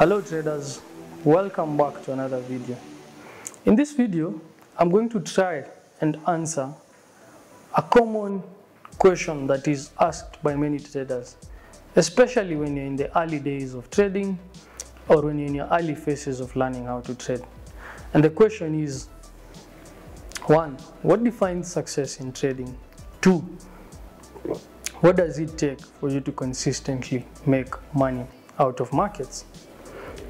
Hello traders, welcome back to another video. In this video, I'm going to try and answer a common question that is asked by many traders, especially when you're in the early days of trading or when you're in your early phases of learning how to trade. And the question is, 1. What defines success in trading? 2. What does it take for you to consistently make money out of markets?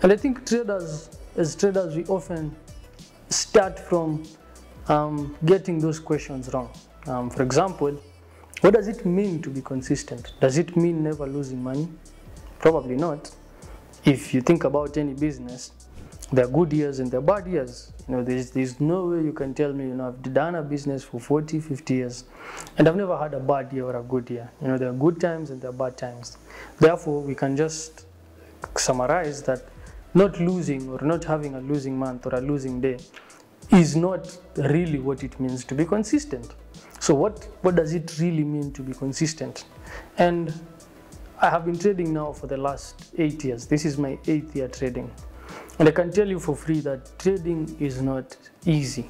And I think as traders, we often start from getting those questions wrong. For example, what does it mean to be consistent? Does it mean never losing money? Probably not. If you think about any business, there are good years and there are bad years. There's no way you can tell me, I've done a business for 40, 50 years and I've never had a bad year or a good year. There are good times and there are bad times. Therefore, we can just summarize that not losing or not having a losing month or a losing day is not really what it means to be consistent. So what does it really mean to be consistent? And I have been trading now for the last 8 years. This is my 8th year trading. And I can tell you for free that trading is not easy.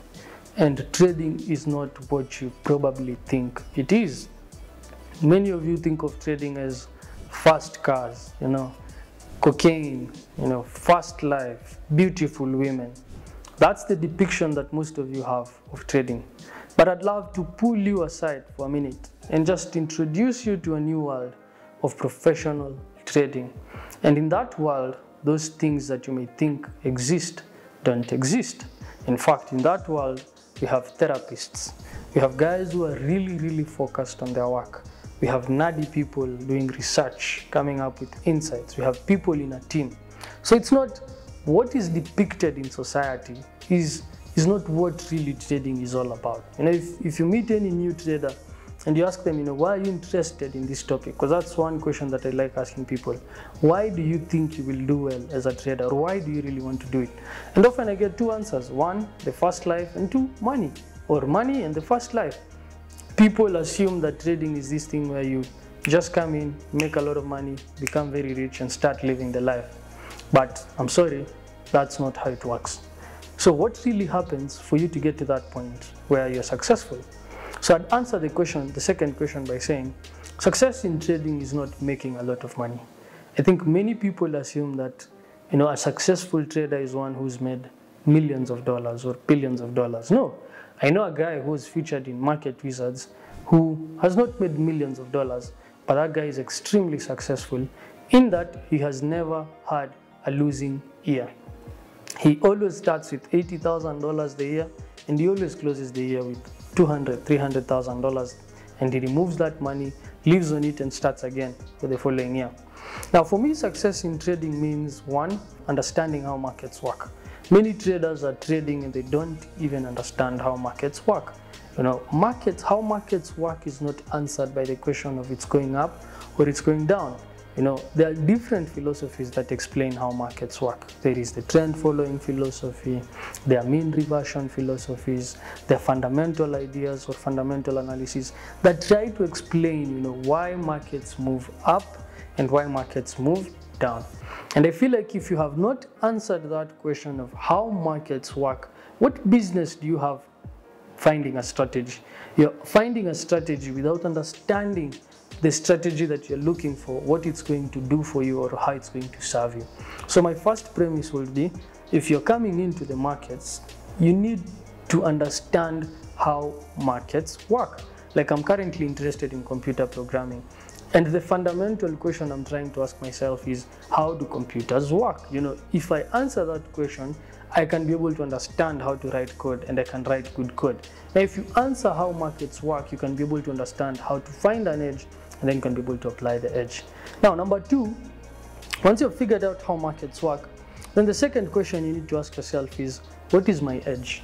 And trading is not what you probably think it is. Many of you think of trading as fast cars, cocaine, fast life, beautiful women. That's the depiction that most of you have of trading. But I'd love to pull you aside for a minute and just introduce you to a new world of professional trading. And in that world, those things that you may think exist don't exist. In fact, in that world, we have therapists. We have guys who are really, really focused on their work. We have nerdy people doing research, coming up with insights. We have people in a team. So it's not what is depicted in society is not what really trading is all about. If you meet any new trader and you ask them, why are you interested in this topic? Because that's one question that I like asking people. Why do you think you will do well as a trader? Or why do you really want to do it? And often I get two answers. 1, the fast life, and 2, money. Or money and the fast life. People assume that trading is this thing where you just come in, make a lot of money, become very rich and start living the life. But I'm sorry, that's not how it works. So what really happens for you to get to that point where you're successful? So I'd answer the second question by saying, success in trading is not making a lot of money. I think many people assume that, a successful trader is one who's made millions of dollars or billions of dollars. No, I know a guy who was featured in Market Wizards who has not made millions of dollars, but that guy is extremely successful in that he has never had a losing year. He always starts with $80,000 a year and he always closes the year with $200,000, $300,000, and he removes that money, lives on it and starts again for the following year. Now for me, success in trading means 1, understanding how markets work. Many traders are trading and they don't even understand how markets work. How markets work is not answered by the question of it's going up or it's going down. There are different philosophies that explain how markets work. There is the trend following philosophy, there are mean reversion philosophies, there are fundamental ideas or fundamental analysis that try to explain, why markets move up and why markets move down. And I feel like if you have not answered that question of how markets work, what business do you have finding a strategy? You're finding a strategy without understanding the strategy that you're looking for, what it's going to do for you or how it's going to serve you. So my first premise will be, if you're coming into the markets, you need to understand how markets work. Like I'm currently interested in computer programming. And the fundamental question I'm trying to ask myself is, how do computers work? If I answer that question, I can be able to understand how to write code and I can write good code. Now, if you answer how markets work, you can be able to understand how to find an edge and then you can be able to apply the edge. Now, number 2, once you've figured out how markets work, then the second question you need to ask yourself is, what is my edge?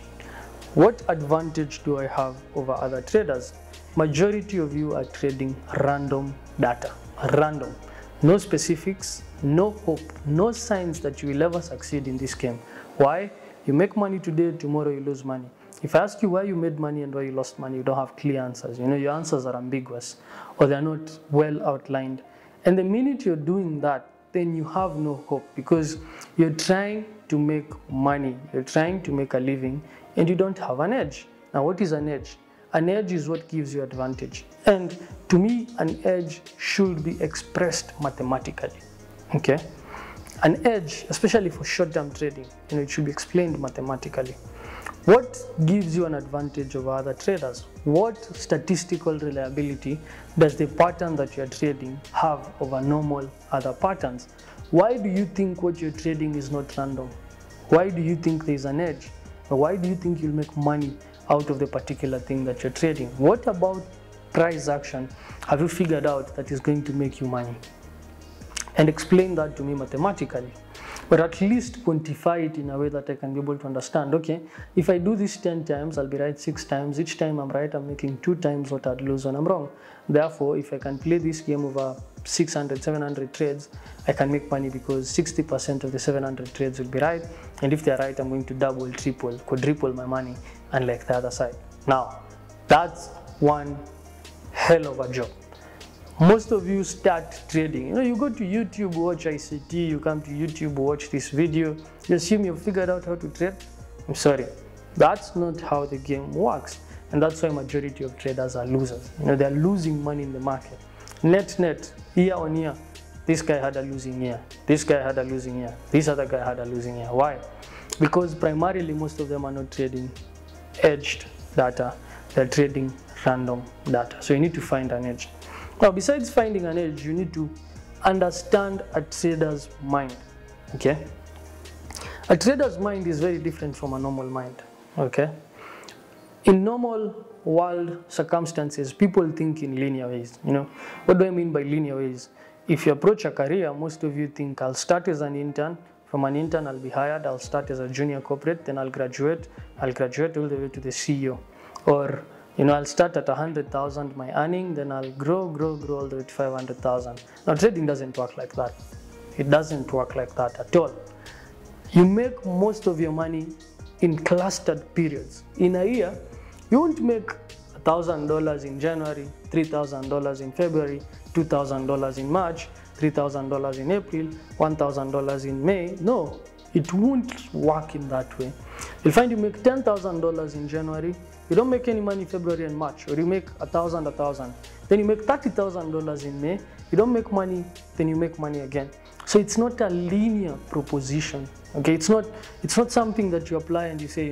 What advantage do I have over other traders? Majority of you are trading random data, random. No specifics, no hope, no signs that you will ever succeed in this game. Why? You make money today, tomorrow you lose money. If I ask you why you made money and why you lost money, you don't have clear answers. Your answers are ambiguous or they're not well outlined. And the minute you're doing that, then you have no hope, because you're trying to make money, you're trying to make a living, and you don't have an edge. Now, what is an edge? An edge is what gives you advantage. And to me, an edge should be expressed mathematically. Okay? An edge, especially for short-term trading, it should be explained mathematically. What gives you an advantage over other traders? What statistical reliability does the pattern that you're trading have over normal other patterns? Why do you think what you're trading is not random? Why do you think there's an edge? Or why do you think you'll make money out of the particular thing that you're trading? What about price action have you figured out that is going to make you money? And explain that to me mathematically. But at least quantify it in a way that I can be able to understand, okay, if I do this 10 times, I'll be right 6 times. Each time I'm right, I'm making 2 times what I'd lose when I'm wrong. Therefore, if I can play this game over 600, 700 trades, I can make money because 60% of the 700 trades will be right. And if they're right, I'm going to double, triple, quadruple my money, unlike the other side. Now, that's one hell of a job. Most of you start trading. You go to YouTube, watch ICT, you come to YouTube, watch this video, you assume you've figured out how to trade. I'm sorry, that's not how the game works. And that's why majority of traders are losers. They're losing money in the market. Net, year on year, this guy had a losing year, this guy had a losing year, this other guy had a losing year. Why? Because primarily most of them are not trading edged data, they're trading random data. So you need to find an edge. Now, besides finding an edge, you need to understand a trader's mind, okay? A trader's mind is very different from a normal mind, okay? In normal world circumstances, people think in linear ways, What do I mean by linear ways? If you approach a career, most of you think, I'll start as an intern, from an intern I'll be hired, I'll start as a junior corporate, then I'll graduate all the way to the CEO. Or I'll start at 100,000 my earning, then I'll grow all the way to 500,000. Now, trading doesn't work like that. It doesn't work like that at all. You make most of your money in clustered periods. In a year, you won't make $1,000 in January, $3,000 in February, $2,000 in March, $3,000 in April, $1,000 in May. No, it won't work in that way. You'll find you make $10,000 in January, you don't make any money February and March, or you make $1,000. Then you make $30,000 in May, you don't make money, then you make money again. So it's not a linear proposition, okay? It's not something that you apply and you say,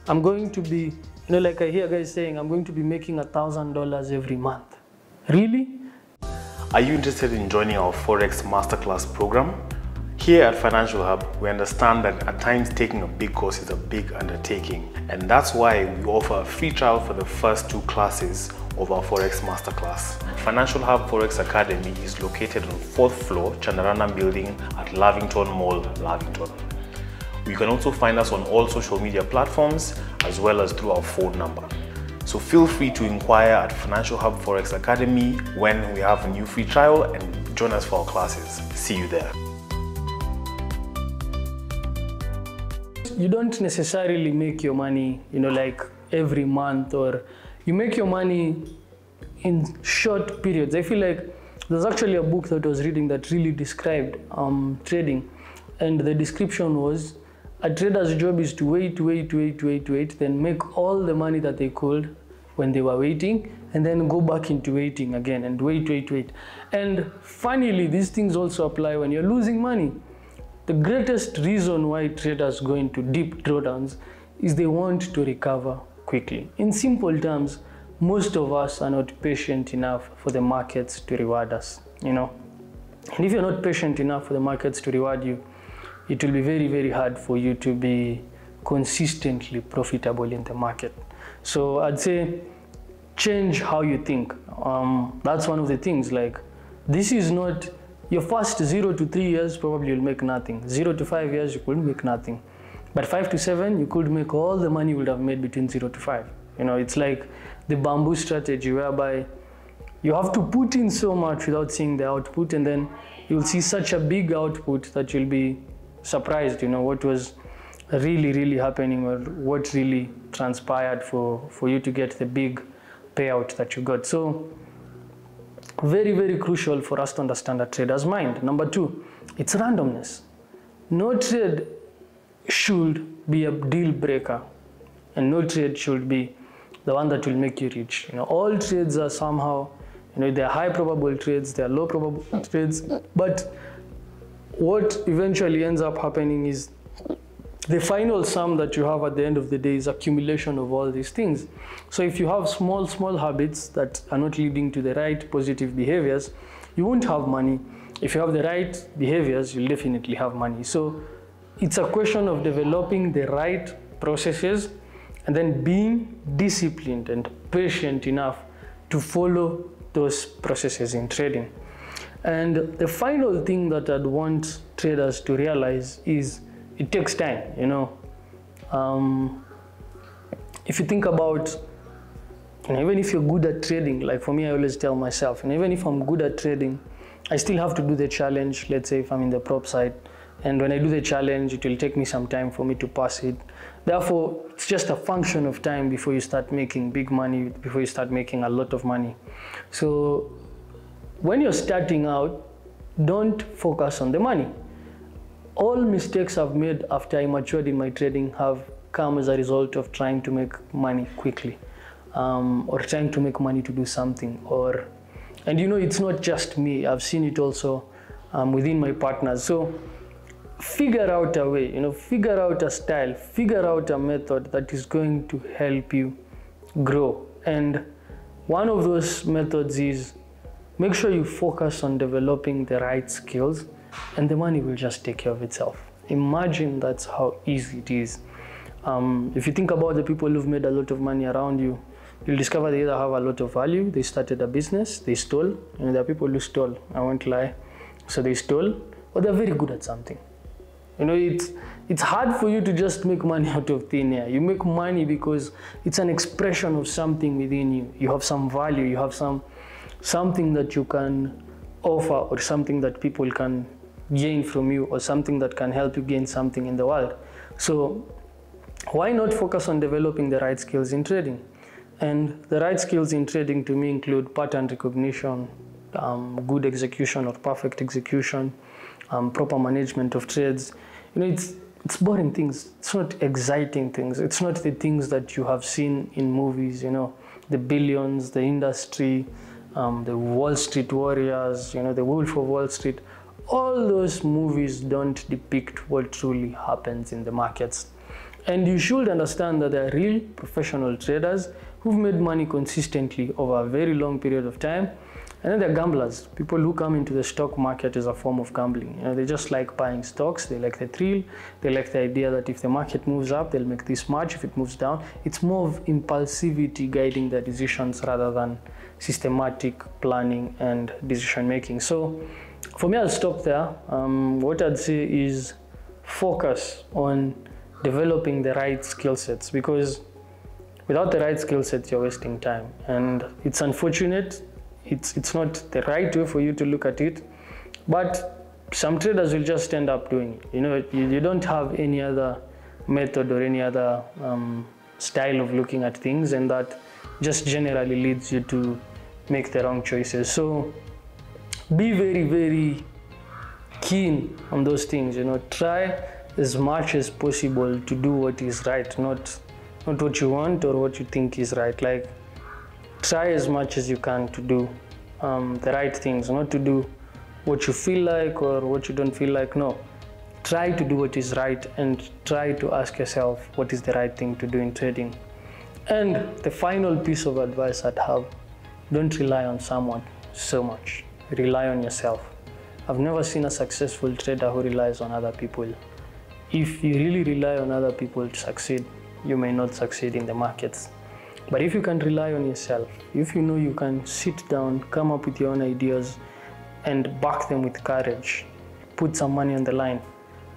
I'm going to be, like I hear guys saying, I'm going to be making $1,000 every month. Really? Are you interested in joining our Forex Masterclass program? Here at Financial Hub, we understand that at times taking a big course is a big undertaking, and that's why we offer a free trial for the first 2 classes of our Forex Masterclass. Financial Hub Forex Academy is located on 4th floor, Chandarana Building at Lavington Mall, Lavington. You can also find us on all social media platforms as well as through our phone number. So feel free to inquire at Financial Hub Forex Academy when we have a new free trial, and join us for our classes. See you there. You don't necessarily make your money, like every month, or you make your money in short periods. I feel like there's actually a book that I was reading that really described trading, and the description was a trader's job is to wait, then make all the money that they could when they were waiting, and then go back into waiting again and wait. And funnily, these things also apply when you're losing money. The greatest reason why traders go into deep drawdowns is they want to recover quickly. In simple terms, most of us are not patient enough for the markets to reward us, And if you're not patient enough for the markets to reward you, it will be very, very hard for you to be consistently profitable in the market. So I'd say change how you think. That's one of the things. Like, this is not your first 0 to 3 years, probably you'll make nothing. 0 to 5 years, you could make nothing. But 5 to 7, you could make all the money you would have made between 0 to 5. It's like the bamboo strategy, whereby you have to put in so much without seeing the output, and then you'll see such a big output that you'll be surprised, what was really happening, or what really transpired for you to get the big payout that you got. So Very, very crucial for us to understand a trader's mind. Number two, it's randomness. No trade should be a deal breaker, and no trade should be the one that will make you rich. All trades are somehow, they're high probable trades, they're low probable trades, but what eventually ends up happening is the final sum that you have at the end of the day is accumulation of all these things. So if you have small habits that are not leading to the right positive behaviors, you won't have money. If you have the right behaviors, you'll definitely have money. So it's a question of developing the right processes and then being disciplined and patient enough to follow those processes in trading. And the final thing that I'd want traders to realize is it takes time. If you think about, even if you're good at trading, like for me, I always tell myself, even if I'm good at trading, I still have to do the challenge. Let's say if I'm in the prop side, and when I do the challenge, it will take me some time for me to pass it. Therefore, it's just a function of time before you start making big money, before you start making a lot of money. So when you're starting out, don't focus on the money. All mistakes I've made after I matured in my trading have come as a result of trying to make money quickly, or trying to make money to do something. And it's not just me. I've seen it also within my partners. So figure out a way, figure out a style, figure out a method that is going to help you grow. And one of those methods is make sure you focus on developing the right skills, and the money will just take care of itself. Imagine that's how easy it is. If you think about the people who've made a lot of money around you, you'll discover they either have a lot of value, they started a business, they stole, there are people who stole, I won't lie. So they stole, or they're very good at something. It's hard for you to just make money out of thin air. You make money because it's an expression of something within you. You have some value, you have something that you can offer, or something that people can gain from you, or something that can help you gain something in the world. So why not focus on developing the right skills in trading? And the right skills in trading to me include pattern recognition, good execution or perfect execution, proper management of trades. It's boring things. It's not exciting things. It's not the things that you have seen in movies, the billions, the industry, the Wall Street Warriors, the Wolf of Wall Street. All those movies don't depict what truly happens in the markets. And you should understand that there are real professional traders who've made money consistently over a very long period of time. And then there are gamblers, people who come into the stock market as a form of gambling. They just like buying stocks, they like the thrill, they like the idea that if the market moves up, they'll make this much, if it moves down. It's more of impulsivity guiding their decisions rather than systematic planning and decision making. So for me, I'll stop there. What I'd say is focus on developing the right skill sets, because without the right skill sets, you're wasting time. And it's unfortunate. It's not the right way for you to look at it, but some traders will just end up doing it. You don't have any other method or any other style of looking at things, and that just generally leads you to make the wrong choices. So be very, very keen on those things. Try as much as possible to do what is right, not what you want or what you think is right. Like, try as much as you can to do the right things, not to do what you feel like or what you don't feel like. No, try to do what is right, and try to ask yourself what is the right thing to do in trading. And the final piece of advice I'd have, don't rely on someone so much. Rely on yourself. I've never seen a successful trader who relies on other people. If you really rely on other people to succeed, you may not succeed in the markets. But if you can rely on yourself, if you know you can sit down, come up with your own ideas and back them with courage, put some money on the line,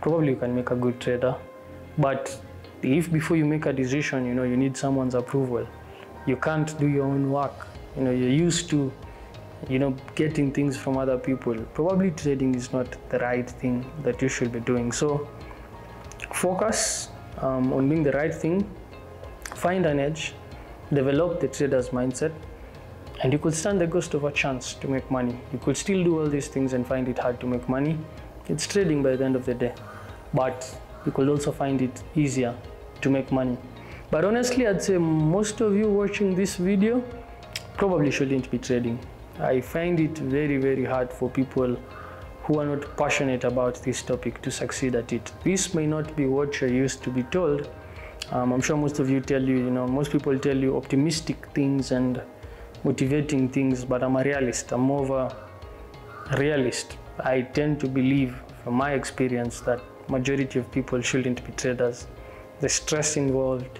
probably you can make a good trader. But if before you make a decision, you need someone's approval, you can't do your own work, you're used to, getting things from other people, probably trading is not the right thing that you should be doing. So focus on doing the right thing, find an edge, develop the trader's mindset, And you could stand the ghost of a chance to make money. You could still do all these things and find it hard to make money. It's trading by the end of the day. But you could also find it easier to make money. But honestly, I'd say most of you watching this video probably shouldn't be trading. I find it very, very hard for people who are not passionate about this topic to succeed at it. This may not be what you're used to be told. I'm sure most of you tell you, most people tell you optimistic things and motivating things, but I'm a realist. I'm more of a realist. I tend to believe, from my experience, that majority of people shouldn't be traders. The stress involved,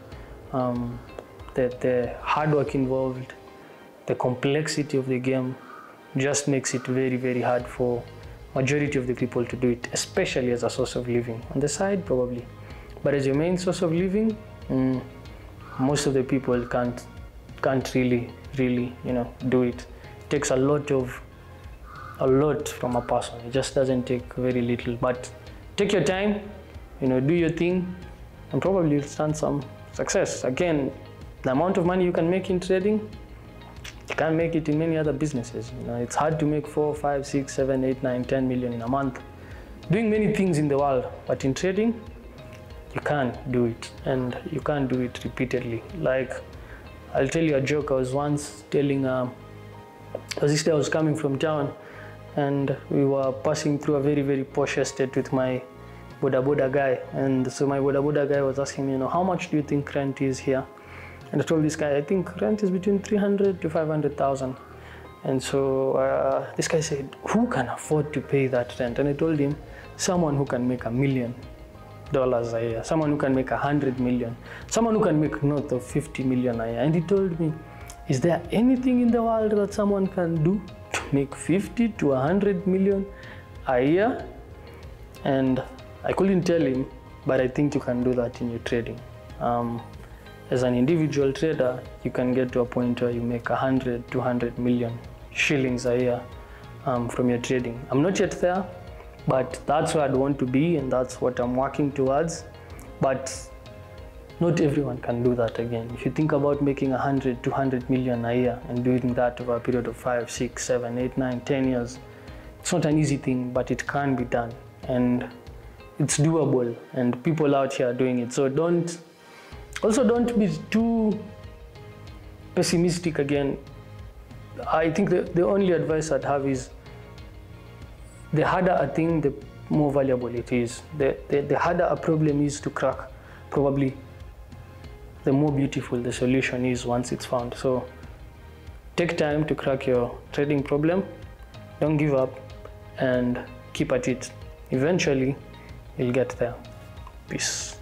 the hard work involved, the complexity of the game just makes it very, very hard for majority of the people to do it, especially as a source of living. On the side, probably, but as your main source of living, most of the people can't really do it. It takes a lot from a person. It just doesn't take very little. But take your time, do your thing, and probably you'll stand some success. Again, the amount of money you can make in trading, you can't make it in many other businesses. It's hard to make 4, 5, 6, 7, 8, 9, 10 million in a month doing many things in the world, but in trading you can't do it, and you can't do it repeatedly. Like, I'll tell you a joke. I was once telling this day I was coming from town, and we were passing through a very, very posh estate with my boda guy, and so my boda guy was asking me, how much do you think rent is here? And I told this guy, I think rent is between 300 to 500,000. And so this guy said, who can afford to pay that rent? And I told him, someone who can make $1 million a year, someone who can make 100 million, someone who can make north of 50 million a year. And he told me, is there anything in the world that someone can do to make 50 to 100 million a year? And I couldn't tell him, but I think you can do that in your trading. As an individual trader, you can get to a point where you make 100 to 200 million shillings a year from your trading. I'm not yet there, but that's where I'd want to be, and that's what I'm working towards. But not everyone can do that. Again, if you think about making 100 to 200 million a year and doing that over a period of 5, 6, 7, 8, 9, 10 years, it's not an easy thing, but it can be done, and it's doable, and people out here are doing it. So don't be too pessimistic. Again, I think the only advice I'd have is, the harder a thing, the more valuable it is. The harder a problem is to crack, probably the more beautiful the solution is once it's found. So take time to crack your trading problem. Don't give up, and keep at it. Eventually, you'll get there. Peace.